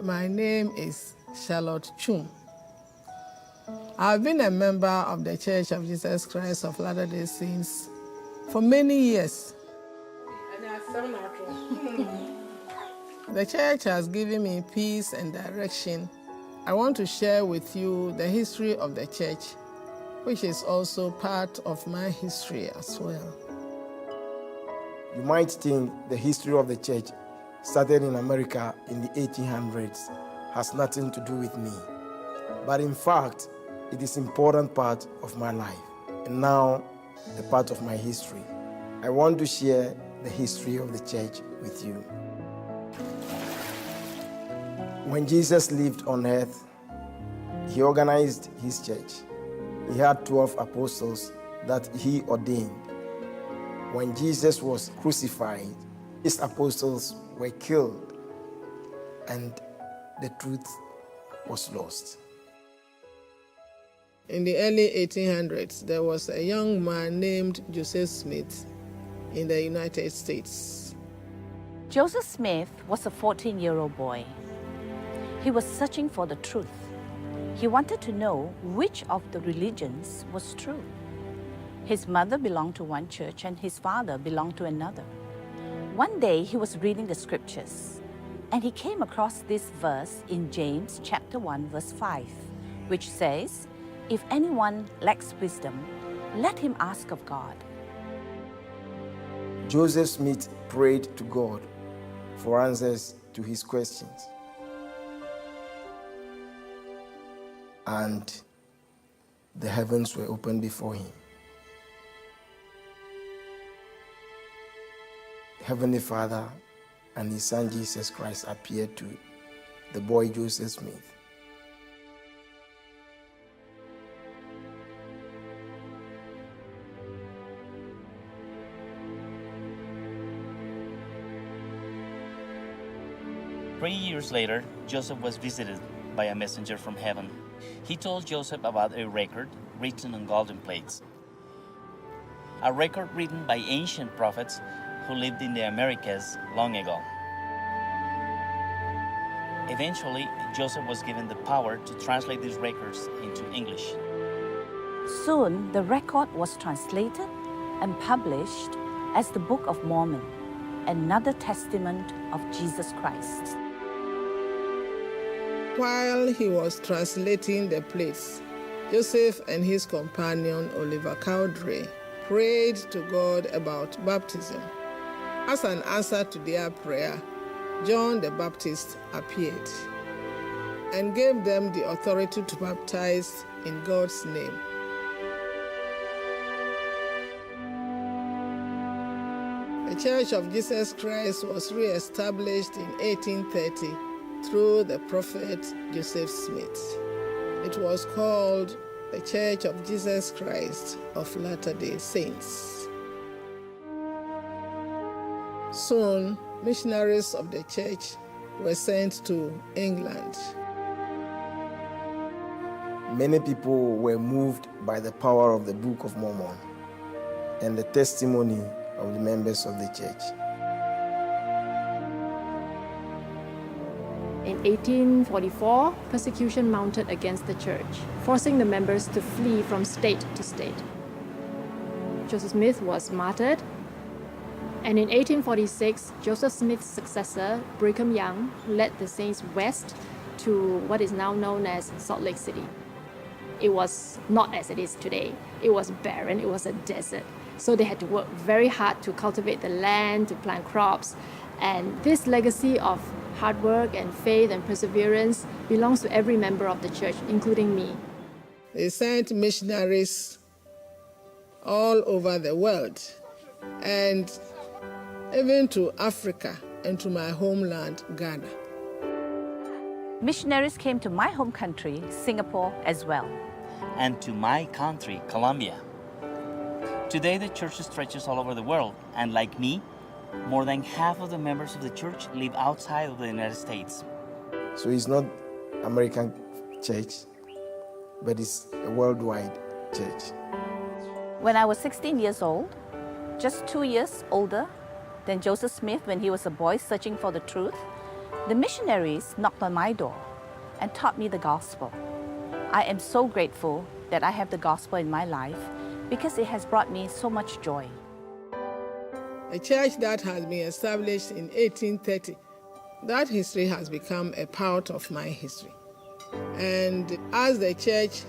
My name is Charlotte Chum. I've been a member of the Church of Jesus Christ of Latter-day Saints for many years. The church has given me peace and direction. I want to share with you the history of the church, which is also part of my history as well. You might think the history of the church started in America in the 1800s has nothing to do with me. But in fact, it is an important part of my life, and now a part of my history. I want to share the history of the church with you. When Jesus lived on earth, he organized his church. He had 12 apostles that he ordained. When Jesus was crucified, his apostles were killed, and the truth was lost. In the early 1800s, there was a young man named Joseph Smith in the United States. Joseph Smith was a 14-year-old boy. He was searching for the truth. He wanted to know which of the religions was true. His mother belonged to one church and his father belonged to another. One day he was reading the scriptures and he came across this verse in James chapter 1 verse 5, which says, "If anyone lacks wisdom, let him ask of God." Joseph Smith prayed to God for answers to his questions. And the heavens were opened before him. Heavenly Father and his son Jesus Christ appeared to the boy Joseph Smith. Three years later, Joseph was visited by a messenger from heaven. He told Joseph about a record written on golden plates. A record written by ancient prophets who lived in the Americas long ago. Eventually, Joseph was given the power to translate these records into English. Soon, the record was translated and published as the Book of Mormon, another testament of Jesus Christ. While he was translating the plates, Joseph and his companion Oliver Cowdery prayed to God about baptism. As an answer to their prayer, John the Baptist appeared and gave them the authority to baptize in God's name. The Church of Jesus Christ was re-established in 1830 through the prophet Joseph Smith. It was called the Church of Jesus Christ of Latter-day Saints. Soon, missionaries of the church were sent to England. Many people were moved by the power of the Book of Mormon and the testimony of the members of the church. In 1844, persecution mounted against the church, forcing the members to flee from state to state. Joseph Smith was martyred, and in 1846, Joseph Smith's successor, Brigham Young, led the Saints west to what is now known as Salt Lake City. It was not as it is today. It was barren, it was a desert. So they had to work very hard to cultivate the land, to plant crops, and this legacy of hard work and faith and perseverance belongs to every member of the church, including me. They sent missionaries all over the world, and even to Africa and to my homeland, Ghana. Missionaries came to my home country, Singapore, as well. And to my country, Colombia. Today, the church stretches all over the world, and like me, more than half of the members of the church live outside of the United States. So it's not American church, but it's a worldwide church. When I was 16 years old, just 2 years older than Joseph Smith when he was a boy searching for the truth, The missionaries knocked on my door and taught me the gospel. I am so grateful that I have the gospel in my life because it has brought me so much joy. A church that has been established in 1830, that history has become a part of my history. And as the church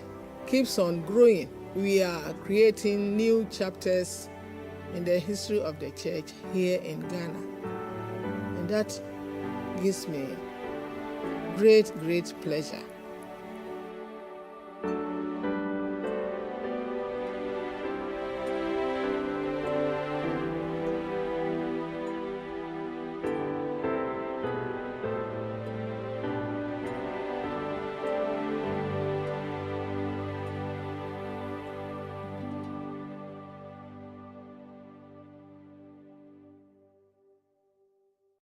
keeps on growing, we are creating new chapters in the history of the church here in Ghana. And that gives me great, great pleasure.